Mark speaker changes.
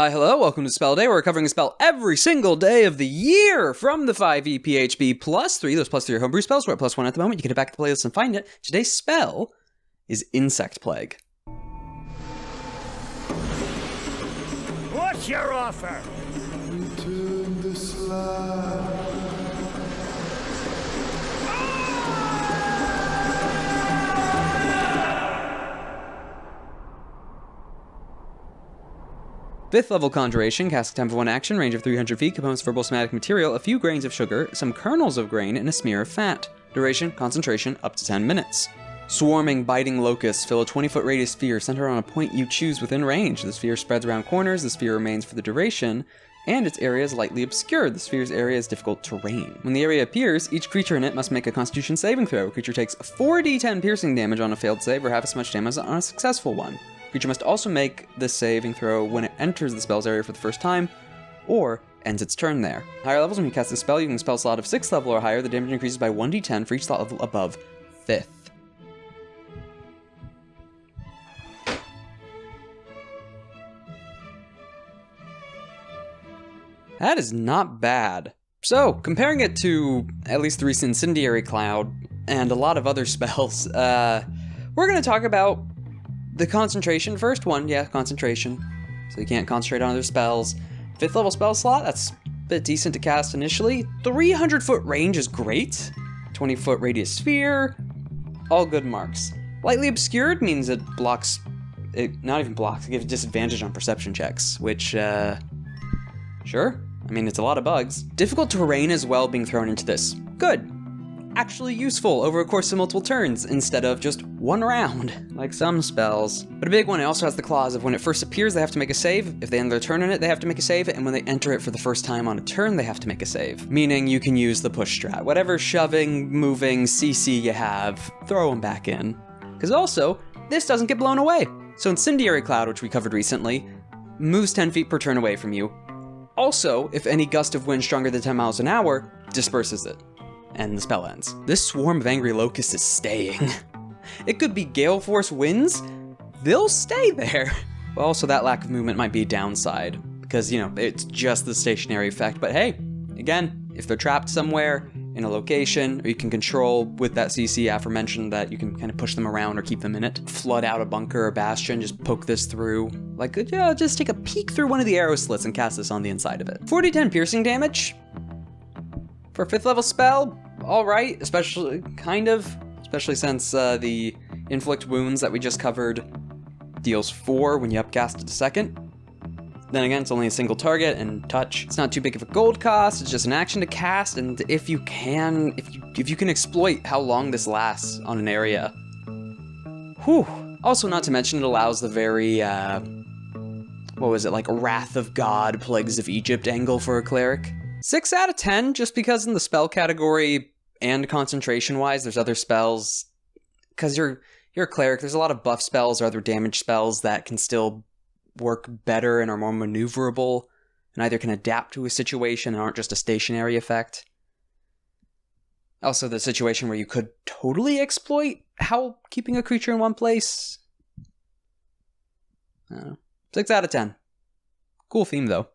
Speaker 1: Hello, welcome to Spell Day. We're covering a spell every single day of the year from the 5e PHB +3. Those +3 are homebrew spells. We're at +1 at the moment. You can head back to the playlist and find it. Today's spell is Insect Plague.
Speaker 2: What's your offer?
Speaker 3: Return the slab.
Speaker 1: 5th level Conjuration, casting time for 1 action, range of 300 feet, components verbal somatic material, a few grains of sugar, some kernels of grain, and a smear of fat. Duration, concentration, up to 10 minutes. Swarming, biting locusts fill a 20-foot radius sphere centered on a point you choose within range. The sphere spreads around corners, the sphere remains for the duration, and its area is lightly obscured. The sphere's area is difficult terrain. When the area appears, each creature in it must make a Constitution saving throw. A creature takes 4d10 piercing damage on a failed save, or half as much damage on a successful one. Creature must also make this saving throw when it enters the spell's area for the first time, or ends its turn there. Higher levels, when you cast a spell using a spell slot of 6th level or higher, the damage increases by 1d10 for each slot level above 5th. That is not bad. So, comparing it to at least the recent Incendiary Cloud and a lot of other spells, we're going to talk about the concentration first one. Yeah, concentration. So you can't concentrate on other spells. 5th level spell slot, that's a bit decent to cast initially. 300-foot range is great. 20-foot radius sphere, all good marks. Lightly obscured means it blocks, not even blocks, it gives disadvantage on perception checks, which, sure. I mean, it's a lot of bugs. Difficult terrain as well being thrown into this. Good. Actually useful over a course of multiple turns instead of just one round, like some spells. But a big one, it also has the clause of when it first appears, they have to make a save. If they end their turn in it, they have to make a save. And when they enter it for the first time on a turn, they have to make a save. Meaning you can use the push strat. Whatever shoving, moving, CC you have, throw them back in. Because also, this doesn't get blown away. So Incendiary Cloud, which we covered recently, moves 10 feet per turn away from you. Also, if any gust of wind stronger than 10 miles an hour, disperses it. And the spell ends. This swarm of angry locusts is staying. It could be gale force winds. They'll stay there. Well, also that lack of movement might be a downside because, you know, it's just the stationary effect. But hey, again, if they're trapped somewhere in a location, or you can control with that CC aforementioned that you can kind of push them around or keep them in it, flood out a bunker or bastion, just poke this through. Like, yeah, just take a peek through one of the arrow slits and cast this on the inside of it. 4d10 piercing damage. For a 5th level spell, alright, especially since the inflict wounds that we just covered deals 4 when you upcast it to 2nd. Then again, it's only a single target and touch. It's not too big of a gold cost, it's just an action to cast, and if you can exploit how long this lasts on an area. Whew. Also, not to mention, it allows the very, what was it, like Wrath of God, Plagues of Egypt angle for a Cleric. 6 out of 10, just because in the spell category and concentration-wise, there's other spells. Because you're a Cleric, there's a lot of buff spells or other damage spells that can still work better and are more maneuverable, and either can adapt to a situation and aren't just a stationary effect. Also, the situation where you could totally exploit how keeping a creature in one place. I don't know. 6 out of 10. Cool theme, though.